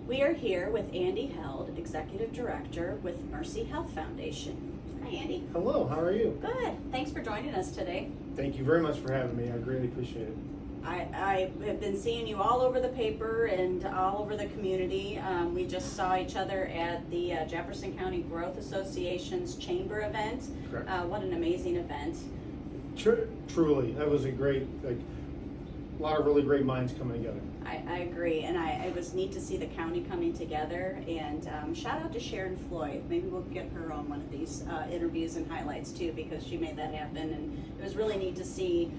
We are here with Andy Held, Executive Director with Mercy Health Foundation. Hi, Andy. Hello, how are you? Good. Thanks for joining us today. Thank you very much for having me. I greatly appreciate it. I have been seeing you all over the paper and all over the community. We just saw each other at the Jefferson County Growth Association's Chamber event. Correct. What an amazing event. Truly, that was a lot of really great minds coming together. I agree, and it was neat to see the county coming together, and shout out to Sharon Floyd. Maybe we'll get her on one of these interviews and highlights too, because she made that happen, and it was really neat to see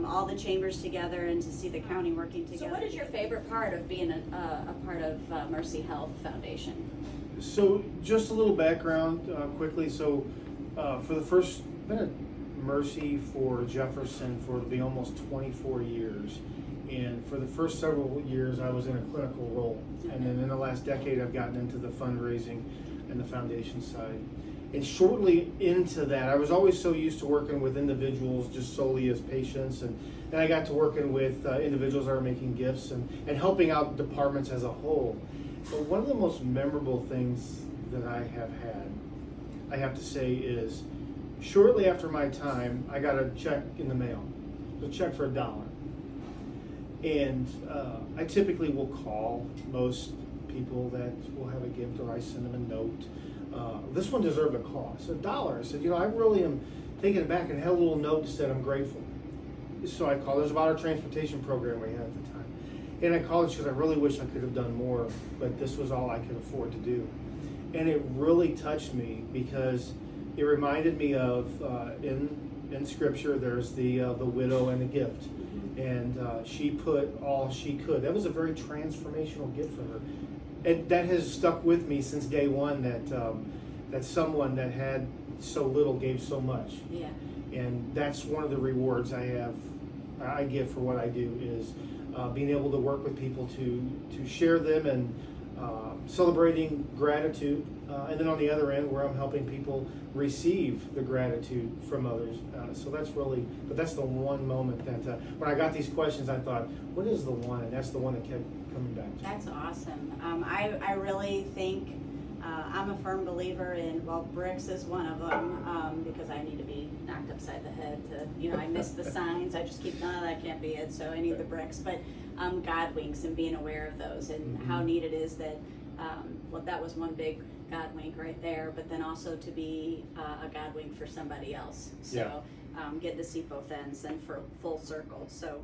all the chambers together and to see the county working together. So what is your favorite part of being a part of Mercy Health Foundation? So just a little background quickly. So for the first, been at Mercy for Jefferson for the almost 24 years. And for the first several years, I was in a clinical role. And then in the last decade, I've gotten into the fundraising and the foundation side. And shortly into that, I was always so used to working with individuals just solely as patients. And then I got to working with individuals that are making gifts and helping out departments as a whole. But one of the most memorable things that I have had, I have to say, is shortly after my time, I got a check in the mail. A check for $1. And I typically will call most people that will have a gift, or I send them a note. This one deserved a call. So $1. I said, I really am taken aback, and had a little note that said I'm grateful. So I called. It was about our transportation program we had at the time. And I called because I really wish I could have done more, but this was all I could afford to do. And it really touched me because it reminded me of in Scripture, there's the widow and the gift. And she put all she could. That was a very transformational gift for her. And that has stuck with me since day one, that someone that had so little gave so much. Yeah. And that's one of the rewards I give for what I do, is being able to work with people to share them and celebrating gratitude. And then on the other end, where I'm helping people receive the gratitude from others. So that's the one moment that when I got these questions, I thought, what is the one? And that's the one that kept coming back to me. That's awesome. I really think I'm a firm believer in, bricks is one of them, because I need to be knocked upside the head to, I miss the signs. I just keep, no, that can't be it. So I need the bricks. But God winks and being aware of those, and how neat it is that, that was one big God wink right there, but then also to be a God wink for somebody else. So getting to see both ends and for full circle. So,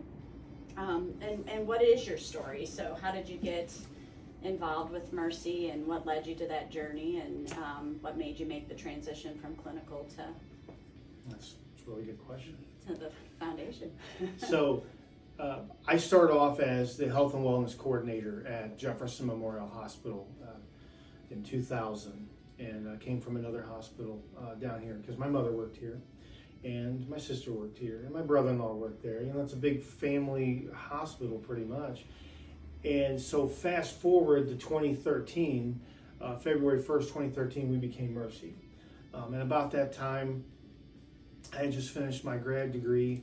and what is your story? So how did you get involved with Mercy, and what led you to that journey, and what made you make the transition from clinical to That's a really good question. To the foundation? So I started off as the health and wellness coordinator at Jefferson Memorial Hospital in 2000, and came from another hospital down here because my mother worked here, and my sister worked here, and my brother-in-law worked there. It's a big family hospital pretty much. And so fast forward to 2013, February 1st, 2013, we became Mercy. And about that time, I had just finished my grad degree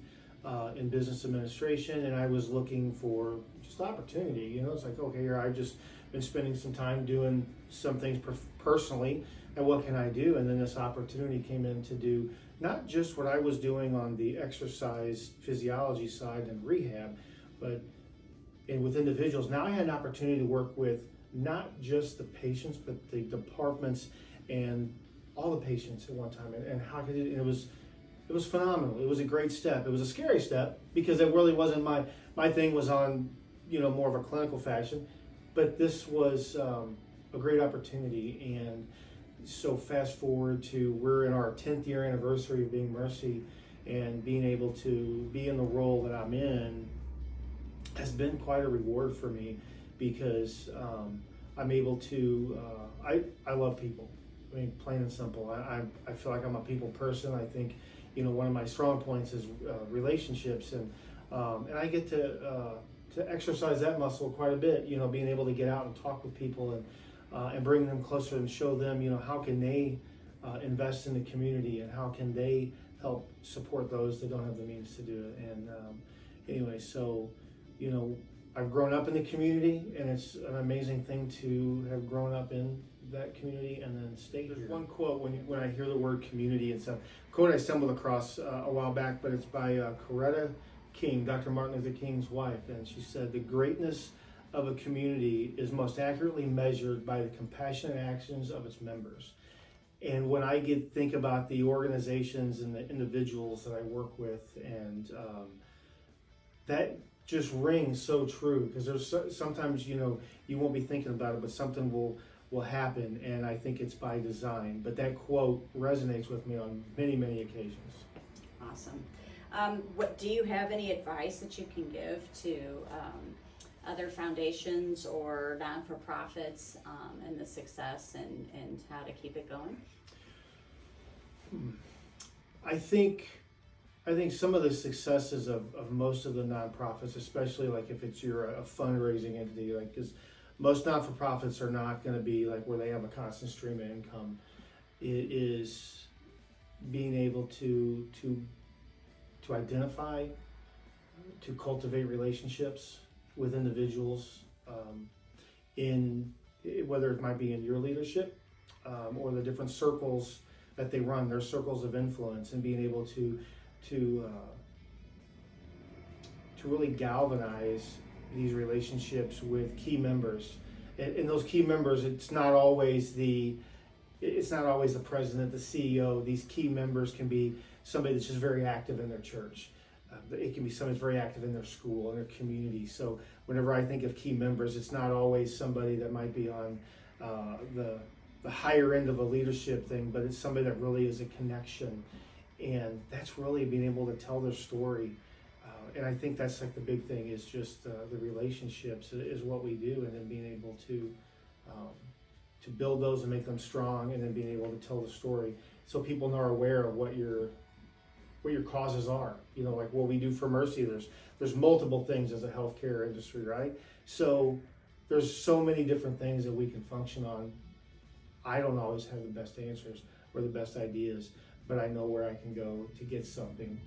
in business administration, and I was looking for just opportunity. It's like, okay, here I've just been spending some time doing some things personally, and what can I do? And then this opportunity came in to do not just what I was doing on the exercise physiology side and rehab, but with individuals. Now I had an opportunity to work with not just the patients, but the departments and all the patients at one time, and how could it was phenomenal. It was a great step. It was a scary step because it really wasn't my thing was on, more of a clinical fashion, but this was a great opportunity. And so fast forward to, we're in our 10th year anniversary of being Mercy, and being able to be in the role that I'm in has been quite a reward for me, because I'm able to, I love people. I mean, plain and simple. I feel like I'm a people person. I think, one of my strong points is relationships, and I get to exercise that muscle quite a bit. Being able to get out and talk with people and bring them closer and show them, how can they invest in the community, and how can they help support those that don't have the means to do it. And anyway, so I've grown up in the community, and it's an amazing thing to have grown up in that community and then stay here. There's one quote when I hear the word community and stuff. Quote I stumbled across a while back, but it's by Coretta King, Dr. Martin Luther King's wife, and she said, "The greatness of a community is most accurately measured by the compassionate actions of its members." And when I think about the organizations and the individuals that I work with, and that just rings so true, because there's sometimes, you won't be thinking about it, but something will happen, and I think it's by design. But that quote resonates with me on many, many occasions. Awesome. What do you have any advice that you can give to other foundations or non-for-profits and the success and how to keep it going? I think some of the successes of most of the nonprofits, especially like if you're a fundraising entity, like, because most not-for-profits are not going to be like where they have a constant stream of income. It is being able to identify, to cultivate relationships with individuals, in whether it might be in your leadership or the different circles that they run, their circles of influence, and being able to really galvanize these relationships with key members. And those key members, it's not always the president, the CEO. These key members can be somebody that's just very active in their church. It can be somebody that's very active in their school, in their community. So whenever I think of key members, it's not always somebody that might be on the higher end of a leadership thing, but it's somebody that really is a connection. And that's really being able to tell their story. And I think that's like the big thing, is just the relationships is what we do, and then being able to build those and make them strong, and then being able to tell the story so people are aware of what your causes are. Like what we do for Mercy, there's multiple things as a healthcare industry, right? So there's so many different things that we can function on. I don't always have the best answers or the best ideas, but I know where I can go to get something,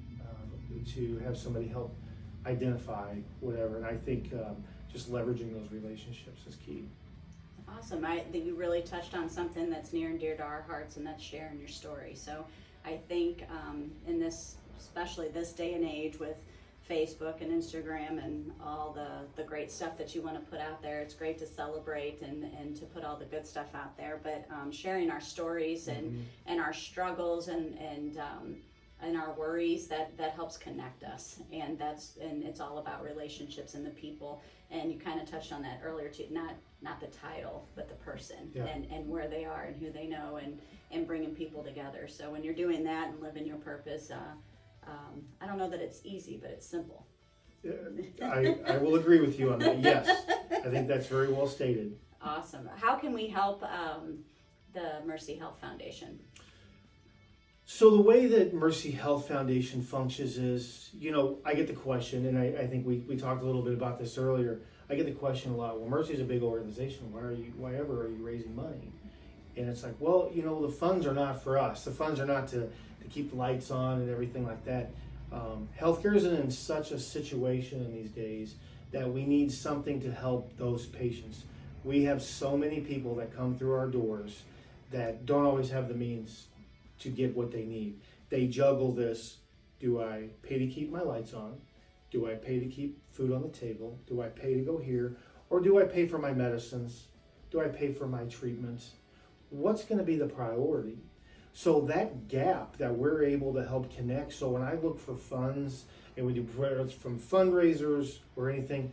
to have somebody help identify whatever. And I think just leveraging those relationships is key. Awesome. I think you really touched on something that's near and dear to our hearts, and that's sharing your story. So I think in this, especially this day and age with Facebook and Instagram and all the great stuff that you want to put out there, it's great to celebrate and to put all the good stuff out there, but sharing our stories and our struggles and our worries, that helps connect us, and it's all about relationships and the people. And you kind of touched on that earlier too, not the title, but the person. Yeah. and where they are and who they know, and bringing people together. So when you're doing that and living your purpose, I don't know that it's easy, but it's simple. I will agree with you on that. Yes, I think that's very well stated. Awesome. How can we help the Mercy Health Foundation? So the way that Mercy Health Foundation functions is, I get the question, and I think we talked a little bit about this earlier. I get the question a lot. Well, Mercy is a big organization. Why ever are you raising money? And it's like, well, the funds are not for us. The funds are not to keep the lights on and everything like that. Healthcare is in such a situation in these days that we need something to help those patients. We have so many people that come through our doors that don't always have the means to get what they need. They juggle this. Do I pay to keep my lights on? Do I pay to keep food on the table? Do I pay to go here? Or do I pay for my medicines? Do I pay for my treatments? What's going to be the priority? So that gap that we're able to help connect. So when I look for funds, and we do, whether it's from fundraisers or anything,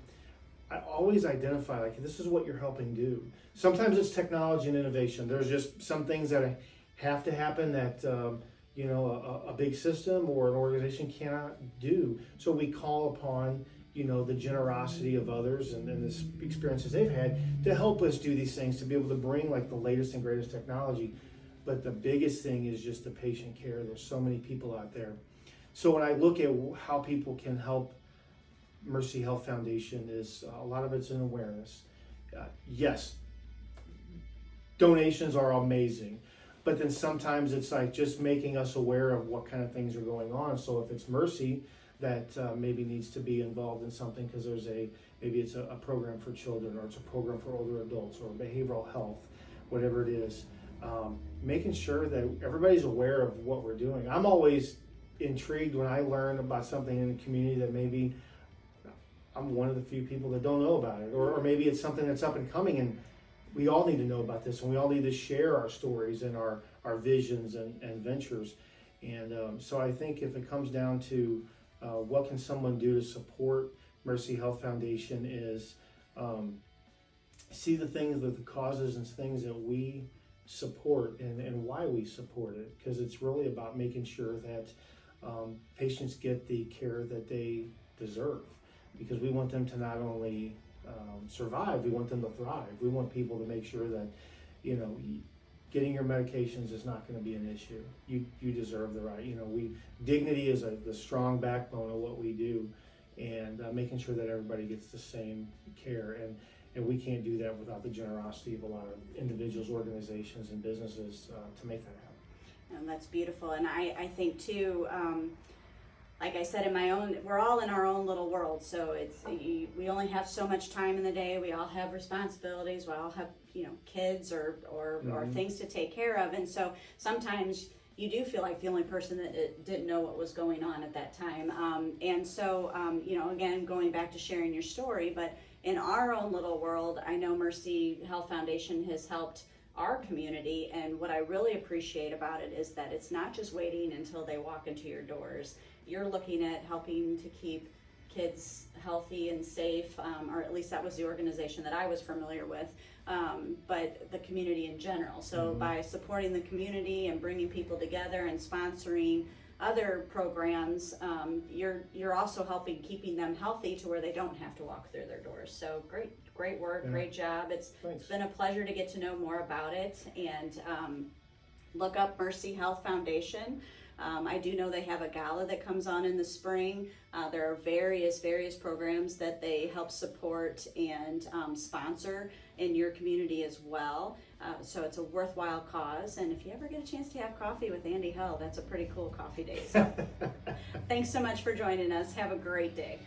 I always identify, like, this is what you're helping do. Sometimes it's technology and innovation. There's just some things that have to happen that a big system or an organization cannot do. So we call upon the generosity of others and the experiences they've had to help us do these things, to be able to bring like the latest and greatest technology. But the biggest thing is just the patient care. There's so many people out there. So when I look at how people can help Mercy Health Foundation, is a lot of it's in awareness. Yes, donations are amazing, but then sometimes it's like just making us aware of what kind of things are going on. So if it's Mercy, that maybe needs to be involved in something because maybe it's a program for children, or it's a program for older adults, or behavioral health, whatever it is. Making sure that everybody's aware of what we're doing. I'm always intrigued when I learn about something in the community that maybe I'm one of the few people that don't know about it, or maybe it's something that's up and coming, and we all need to know about this, and we all need to share our stories and our visions and ventures. And so I think if it comes down to what can someone do to support Mercy Health Foundation is see the things, the causes and things that we support and why we support it, because it's really about making sure that patients get the care that they deserve, because we want them to not only survive, we want them to thrive. We want people to make sure that, you know, getting your medications is not going to be an issue. You deserve the right. You know, dignity is the strong backbone of what we do, and making sure that everybody gets the same care. And we can't do that without the generosity of a lot of individuals, organizations, and businesses to make that happen. And that's beautiful. And I think too, like I said, we're all in our own little world. So we only have so much time in the day. We all have responsibilities. We all have, you know, kids or things to take care of. And so sometimes you do feel like the only person that didn't know what was going on at that time. And so, you know, again, going back to sharing your story, but in our own little world, I know Mercy Health Foundation has helped our community, and what I really appreciate about it is that it's not just waiting until they walk into your doors. You're looking at helping to keep kids healthy and safe, or at least that was the organization that I was familiar with, but the community in general. So by supporting the community and bringing people together and sponsoring other programs, you're also helping keeping them healthy to where they don't have to walk through their doors. So great work, great job. It's been a pleasure to get to know more about it, and look up Mercy Health Foundation. I do know they have a gala that comes on in the spring. There are various programs that they help support and sponsor in your community as well. So it's a worthwhile cause. And if you ever get a chance to have coffee with Andy Hull, that's a pretty cool coffee date. So thanks so much for joining us. Have a great day.